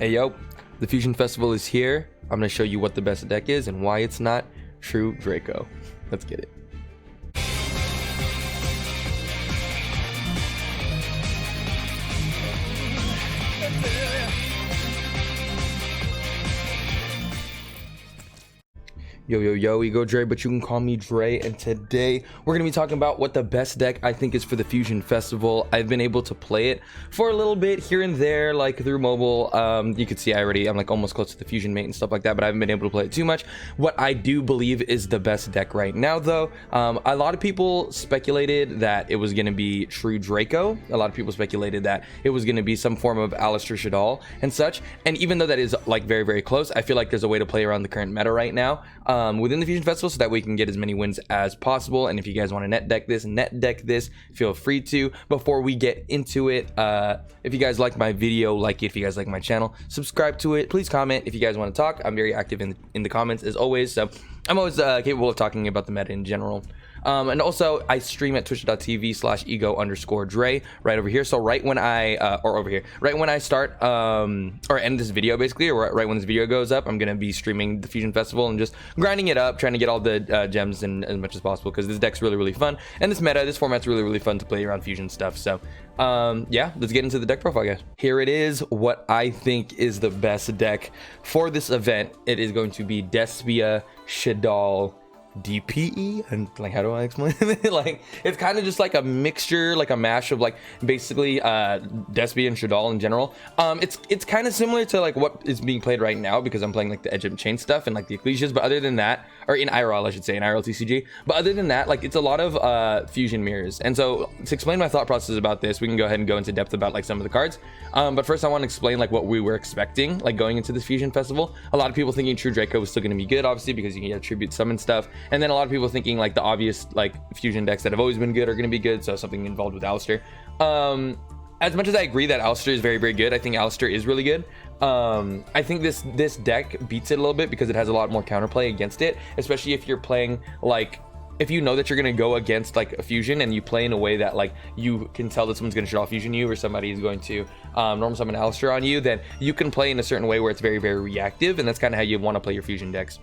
Hey yo, the Fusion Festival is here. I'm gonna show you what the best deck is and why it's not True Draco. Let's get it. Yo, Ego Dre, but you can call me Dre, and today we're gonna be talking about what the best deck I think is for the Fusion Festival. I've been able to play it for a little bit here and there, like through mobile. You can see I'm like almost close to the Fusion mate and stuff like that, but I haven't been able to play it too much. What I do believe is the best deck right now, though, a lot of people speculated that it was gonna be True Draco. A lot of people speculated that it was gonna be some form of Alistair Shaddoll and such. And even though that is like very, very close, I feel like there's a way to play around the current meta right now within the Fusion Festival, so that we can get as many wins as possible. And if you guys want to net deck this, feel free to. Before we get into it, if you guys like my video, like it. If you guys like my channel, subscribe to it. Please comment if you guys want to talk. I'm very active in the comments as always, so I'm always capable of talking about the meta in general. And also I stream at twitch.tv/ego_Dre right over here. So right when I right when I start or end this video, basically, or right when this video goes up, I'm gonna be streaming the Fusion Festival and just grinding it up, trying to get all the gems in as much as possible, because this deck's really fun, and this format's really fun to play around Fusion stuff. So yeah, let's get into the deck profile, guys. Here it is, what I think is the best deck for this event. It is going to be Despia, Shaddoll, DPE, and like, how do I explain it? Like, it's kind of just like a mixture, like a mash of like basically Despia and Shaddoll in general. It's kind of similar to like what is being played right now, because I'm playing like the Edge of Chain stuff and like the Ecclesias, but other than that, or in IRL I should say, in IRL TCG, but other than that, like, it's a lot of fusion mirrors. And so to explain my thought process about this, we can go ahead and go into depth about like some of the cards, but first I want to explain like what we were expecting like going into this Fusion Festival. A lot of people thinking True Draco was still going to be good, obviously, because you can get tribute summon stuff. And then a lot of people thinking like the obvious like fusion decks that have always been good are going to be good, so something involved with Alistair. As much as I agree that Alistair is very good, I think Alistair is really good. I think this deck beats it a little bit because it has a lot more counterplay against it, especially if you're playing like, if you know that you're going to go against like a fusion and you play in a way that like you can tell that someone's going to Shaddoll fusion you, or somebody is going to normal summon Alistair on you, then you can play in a certain way where it's very reactive, and that's kind of how you want to play your fusion decks.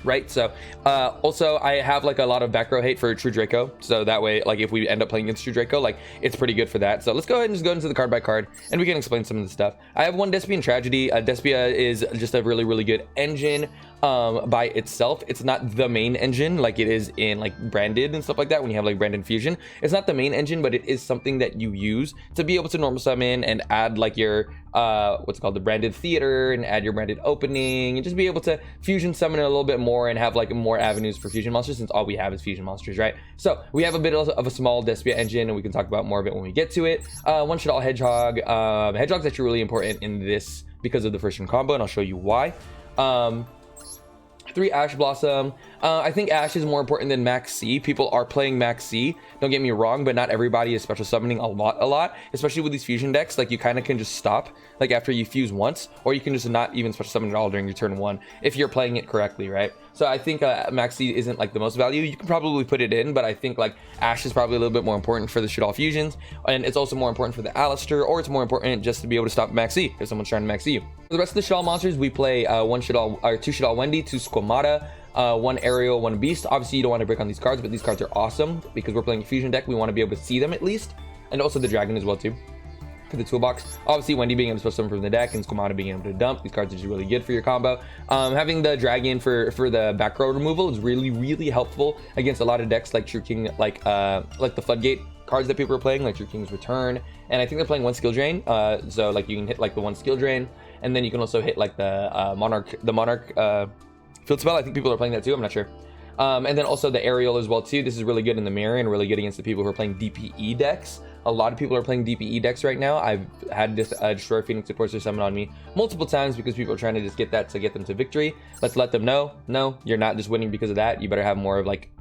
Right, so also I have like a lot of back row hate for True Draco, so that way, like, if we end up playing against True Draco, like, it's pretty good for that. So let's go ahead and just go into the card by card, and we can explain some of the stuff. I have one Despian Tragedy. Despia is just a really good engine by itself. It's not the main engine like it is in like branded and stuff like that. When you have like branded fusion, it's not the main engine, but it is something that you use to be able to normal summon and add like your what's called the branded theater, and add your branded opening, and just be able to fusion summon it a little bit more and have like more avenues for fusion monsters, since all we have is fusion monsters, right? So we have a bit of a small Despia engine, and we can talk about more of it when we get to it. One Shaddoll Hedgehog. Hedgehog's actually really important in this because of the first turn combo, and I'll show you why. 3 Ash Blossom. I think Ash is more important than Max C. People are playing Max C, don't get me wrong, but not everybody is special summoning a lot, especially with these fusion decks. Like, you kind of can just stop like after you fuse once, or you can just not even special summon at all during your turn 1 if you're playing it correctly, right? So I think Max C isn't like the most value. You can probably put it in, but I think like Ash is probably a little bit more important for the Shaddoll fusions, and it's also more important for the Alistair, or it's more important just to be able to stop Max C if someone's trying to Max C you. For the rest of the Shaddoll monsters, we play 2 Shaddoll Wendy, 2 Squamata, 1 Aerial, 1 Beast. Obviously, you don't want to break on these cards, but these cards are awesome because we're playing a fusion deck. We want to be able to see them at least, and also the dragon as well too for the toolbox. Obviously, Wendy being able to special summon from the deck, and Squamata being able to dump. These cards are just really good for your combo. Having the dragon for the back row removal is really helpful against a lot of decks like True King, like the Floodgate cards that people are playing, like True King's Return, and I think they're playing 1 skill drain. So like you can hit like the 1 skill drain, and then you can also hit like the Monarch field spell. I think people are playing that too, I'm not sure. And then also the Aerial as well too. This is really good in the mirror and really good against the people who are playing DPE decks. A lot of people are playing DPE decks right now. I've had this Destroyer Phoenix Supporter summon on me multiple times because people are trying to just get that to get them to victory. Let's let them know, no, you're not just winning because of that. You better have more of like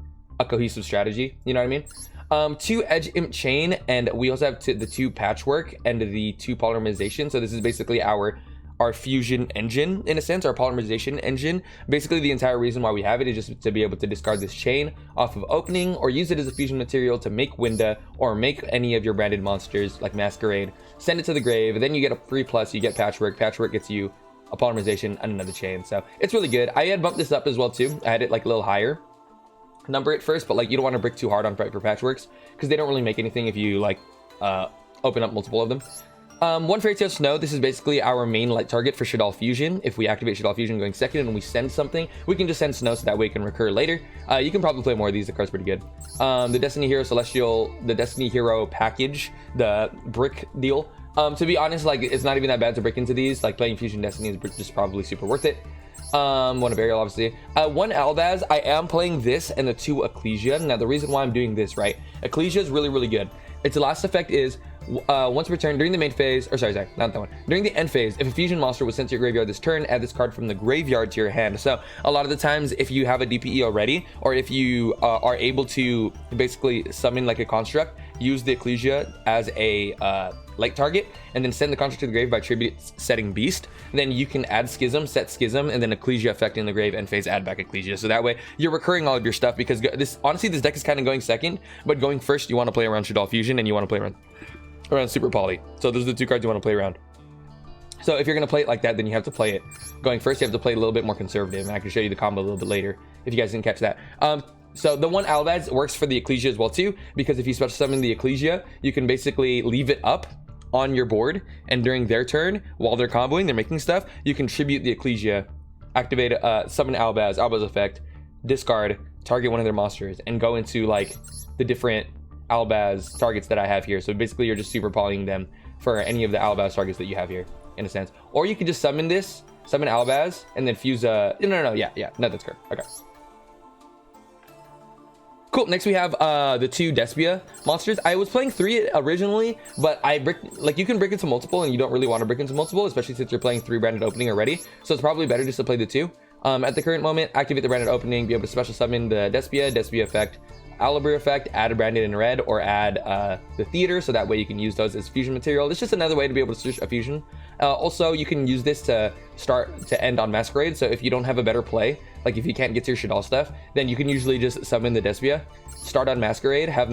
a cohesive strategy, you know what I mean? 2 Edge Imp Chain, and we also have the 2 Patchwork and the 2 Polymerization. So this is basically our our fusion engine, in a sense, our polymerization engine. Basically, the entire reason why we have it is just to be able to discard this chain off of opening, or use it as a fusion material to make Winda, or make any of your branded monsters like Masquerade. Send it to the grave, then you get a free plus, you get Patchwork. Patchwork gets you a polymerization and another chain. So it's really good. I had bumped this up as well too. I had it like a little higher number at first, but like you don't want to brick too hard on for Patchworks, because they don't really make anything if you like open up multiple of them. One Fairy Tale Snow, this is basically our main light target for Shaddoll Fusion. If we activate Shaddoll Fusion going second and we send something, we can just send Snow so that way it can recur later. You can probably play more of these, the card's pretty good. The Destiny Hero Celestial, the Destiny Hero package, the brick deal. To be honest, like it's not even that bad to break into these. Like playing Fusion Destiny is just probably super worth it. One of Ariel, obviously. One Albaz, I am playing this and the 2 Ecclesia. Now the reason why I'm doing this, right? Ecclesia is really, really good. Its last effect is once returned during the main phase, or sorry, not that one. During the end phase, if a fusion monster was sent to your graveyard this turn, add this card from the graveyard to your hand. So a lot of the times, if you have a DPE already, or if you are able to basically summon like a construct, use the Ecclesia as a light target, and then send the construct to the grave by tribute setting Beast. Then you can add Schism, set Schism, and then Ecclesia effect in the grave, end phase, add back Ecclesia. So that way you're recurring all of your stuff, because this honestly, this deck is kind of going second, but going first, you want to play around Shaddoll Fusion and you want to play around Super Poly. So those are the 2 cards you want to play around. So if you're going to play it like that, then you have to play it. Going first, you have to play it a little bit more conservative, and I can show you the combo a little bit later if you guys didn't catch that. So the one Albaz works for the Ecclesia as well too, because if you special summon the Ecclesia, you can basically leave it up on your board, and during their turn, while they're comboing, they're making stuff, you can tribute the Ecclesia, activate summon Albaz effect, discard, target one of their monsters, and go into like the different Albaz targets that I have here. So basically you're just super polying them for any of the Albaz targets that you have here, in a sense. Or you could just summon Albaz, and then fuse no, that's correct. Okay. Cool. Next we have the 2 Despia monsters. I was playing 3 originally, but you can break into multiple, and you don't really want to break into multiple, especially since you're playing 3 branded opening already. So it's probably better just to play the 2. At the current moment, activate the branded opening, be able to special summon the Despia effect, Alibur effect, add a branded in red, or add the theater, so that way you can use those as fusion material. It's just another way to be able to switch a fusion. Also, you can use this to start to end on Masquerade. So if you don't have a better play, like if you can't get to your Shaddoll stuff, then you can usually just summon the Despia, start on Masquerade, have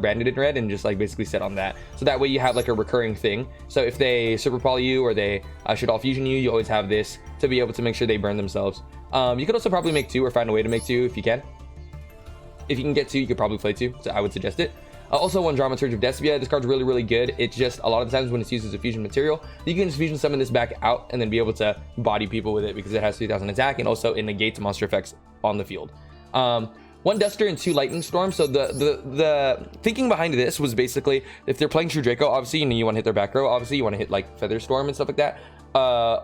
branded in red, and just like basically set on that. So that way you have like a recurring thing. So if they super poly you, or they Shaddoll fusion you always have this to be able to make sure they burn themselves. You could also probably make 2, or find a way to make 2 if you can. If you can get 2, you could probably play 2, so I would suggest it. Also, one Dramaturge of Despia. This card's really, really good. It's just a lot of the times when it's used as a fusion material, you can just fusion summon this back out and then be able to body people with it, because it has 3000 attack, and also it negates monster effects on the field. 1 Duster and 2 Lightning Storm. So the thinking behind this was basically, if they're playing True Draco, obviously you want to hit their back row. Obviously you want to hit like Feather Storm and stuff like that.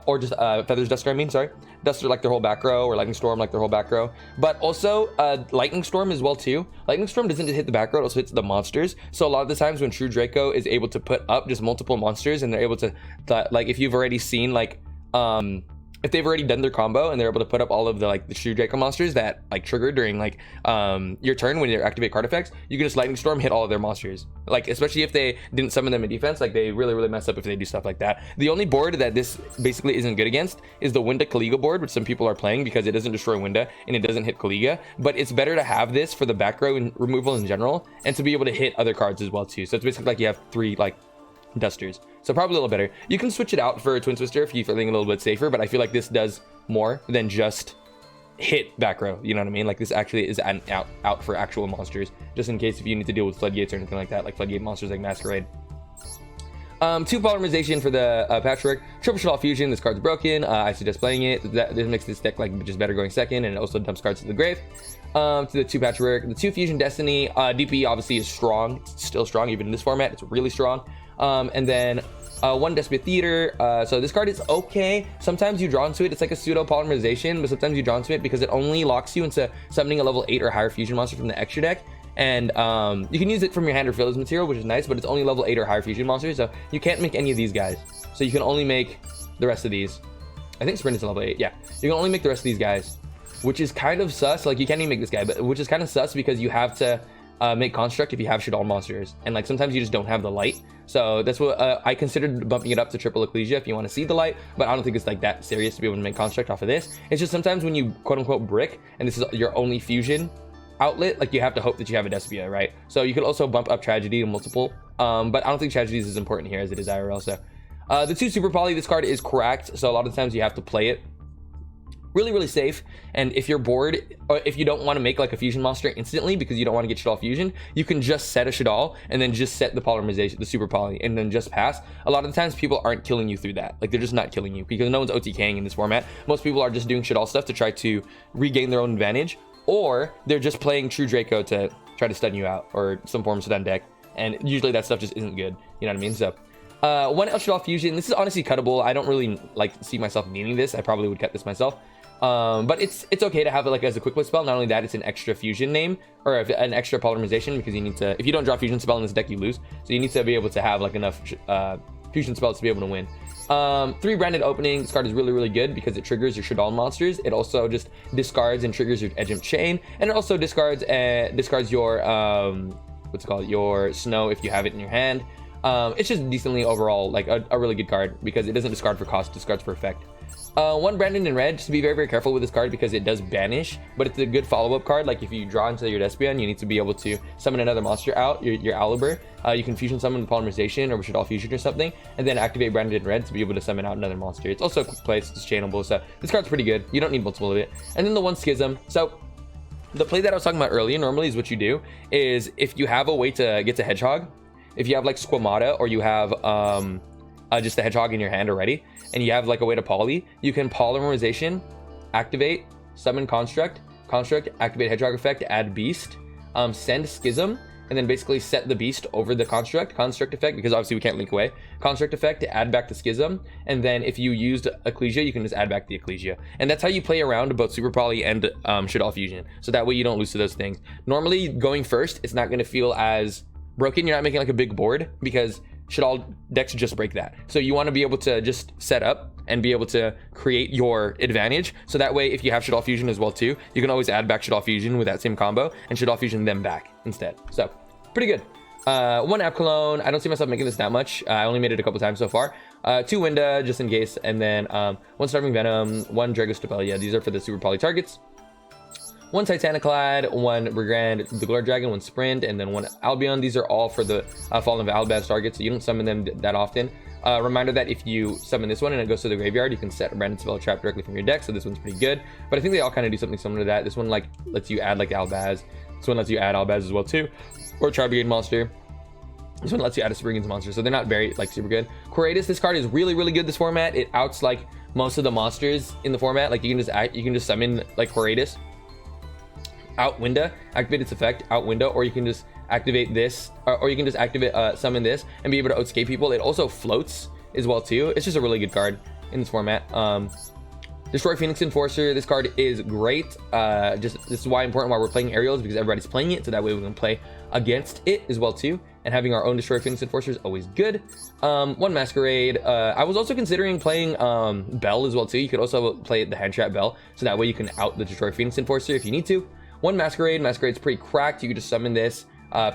Or just Feathers Duster, I mean, sorry. Duster like their whole back row, or Lightning Storm like their whole back row. But also Lightning Storm as well too. Lightning Storm doesn't just hit the back row, it also hits the monsters. So a lot of the times when True Draco is able to put up just multiple monsters, and they're able to like, if you've already seen like if they've already done their combo and they're able to put up all of the like the True Draco monsters that like trigger during like your turn when you activate card effects, you can just Lightning Storm, hit all of their monsters. Like especially if they didn't summon them in defense, like they really mess up if they do stuff like that. The only board that this basically isn't good against is the Winda Kaliga board, which some people are playing because it doesn't destroy Winda and it doesn't hit Kaliga. But it's better to have this for the back row and removal in general, and to be able to hit other cards as well too. So it's basically like you have 3 like Dusters, so probably a little better. You can switch it out for a Twin Twister if you're feeling a little bit safer, but I feel like this does more than just hit back row, you know what I mean? Like this actually is an out for actual monsters, just in case if you need to deal with floodgates or anything like that, like floodgate monsters like Masquerade. 2 polymerization for the Patchwork. Triple Shaddoll Fusion. This card's broken. I suggest playing it. This makes this deck like just better going second, and it also dumps cards to the grave. To the 2 Patchwork. The 2 Fusion Destiny. DP obviously is strong. It's still strong even in this format. It's really strong. And then 1 Despia Theater. So this card is okay. Sometimes you draw into it. It's like a pseudo polymerization, but sometimes you draw into it because it only locks you into summoning a level 8 or higher fusion monster from the extra deck. And you can use it from your hand or field as material, which is nice, but it's only level 8 or higher fusion monsters, so you can't make any of these guys. So you can only make the rest of these. I think Sprint is level 8. Yeah, you can only make the rest of these guys, which is kind of sus. Like you can't even make this guy, but which is kind of sus because you have to make construct if you have Shadal monsters, and like sometimes you just don't have the light. So that's what I considered bumping it up to triple Ecclesia if you want to see the light, but I don't think it's like that serious to be able to make construct off of this. It's just sometimes when you quote unquote brick and this is your only fusion outlet, like you have to hope that you have a Despia, right? So you could also bump up tragedy to multiple, but I don't think tragedy is as important here as it is IRL. So the 2 super poly, this card is cracked, so a lot of times you have to play it really safe. And if you're bored, or if you don't want to make like a fusion monster instantly because you don't want to get Shadal fusion, you can just set a Shadal and then just set the polymerization, the super poly, and then just pass. A lot of the times people aren't killing you through that, like they're just not killing you because no one's OTKing in this format. Most people are just doing Shadal stuff to try to regain their own advantage, or they're just playing True Draco to try to stun you out, or some form of stun deck, and usually that stuff just isn't good, you know what I mean? So 1 El Shadal fusion, this is honestly cuttable. I don't really like see myself needing this. I probably would cut this myself. But it's okay to have it like as a quick play spell. Not only that, it's an extra fusion name, or an extra polymerization, because you need to, if you don't draw fusion spell in this deck, you lose. So you need to be able to have like enough fusion spells to be able to win. 3 branded opening. This card is really good because it triggers your Shadal monsters. It also just discards and triggers your Edge of Chain, and it also discards your what's it called, your Snow if you have it in your hand. It's just decently overall like a really good card because it doesn't discard for cost, discards for effect. 1 branded in red, just to be very careful with this card because it does banish, but it's a good follow-up card. Like if you draw into your Despia and you need to be able to summon another monster out, your Aliber, you can fusion summon the polymerization or Shadal fusion or something, and then activate branded in red to be able to summon out another monster. It's also a quick play, it's chainable, so this card's pretty good. You don't need multiple of it. And then the 1 schism. So the play that I was talking about earlier normally is what you do is if you have a way to get to Hedgehog, if you have like Squamata, or you have just a Hedgehog in your hand already, and you have like a way to poly, you can polymerization, activate, summon construct, activate Hedgehog effect, add beast, send schism, and then basically set the beast over the construct effect, because obviously we can't link away, construct effect to add back the schism, and then if you used Ecclesia, you can just add back the Ecclesia. And that's how you play around both super poly and Shadal fusion, so that way you don't lose to those things. Normally going first, it's not going to feel as broken. You're not making like a big board because Shadal decks just break that. So you want to be able to just set up and be able to create your advantage. So that way, if you have Shadal fusion as well too, you can always add back Shadal fusion with that same combo and Shadal fusion them back instead. So pretty good. 1 App Cologne. I don't see myself making this that much. I only made it a couple times so far. 2 Winda just in case, and then 1 Starving Venom, 1 Dragostopel. Yeah, these are for the super poly targets. 1 Titaniclad, 1 Brigand, the Glory Dragon, 1 Sprint, and then 1 Albion. These are all for the Fallen of Albaz targets, so you don't summon them that often. Reminder that if you summon this one and it goes to the graveyard, you can set a random spell trap directly from your deck, so this one's pretty good. But I think they all kind of do something similar to that. This one like lets you add like Albaz. This one lets you add Albaz as well too, or Tri Brigade monster. This one lets you add a Super Brigade's monster, so they're not very like super good. Quiratus, this card is really good this format. It outs like most of the monsters in the format. Like you can just summon like Quiratus out window, activate its effect out window, or you can just activate this, or you can just activate summon this and be able to outscape people. It also floats as well too. It's just a really good card in this format. Destroy Phoenix Enforcer, this card is great. This is why important while we're playing aerials, because everybody's playing it, so that way we can play against it as well too. And having our own Destroy Phoenix Enforcer is always good. 1 Masquerade. I was also considering playing Bell as well too. You could also play the Hand Trap Bell, so that way you can out the Destroy Phoenix Enforcer if you need to. 1 Masquerade. Masquerade's pretty cracked. You can just summon this,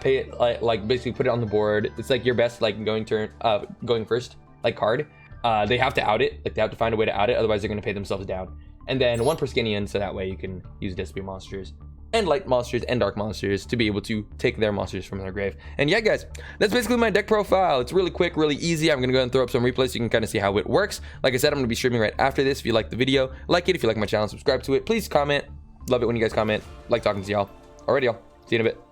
pay it like basically put it on the board. It's like your best like going first like card. They have to out it, like they have to find a way to out it, otherwise they're going to pay themselves down. And then 1 Perskinian, so that way you can use Despia monsters and light monsters and dark monsters to be able to take their monsters from their grave. And yeah guys, that's basically my deck profile. It's really quick, really easy. I'm gonna go ahead and throw up some replays so you can kind of see how it works. Like I said, I'm gonna be streaming right after this. If you like the video, like it. If you like my channel, subscribe to it. Please comment. Love it when you guys comment. Like talking to y'all. Alrighty, y'all. See you in a bit.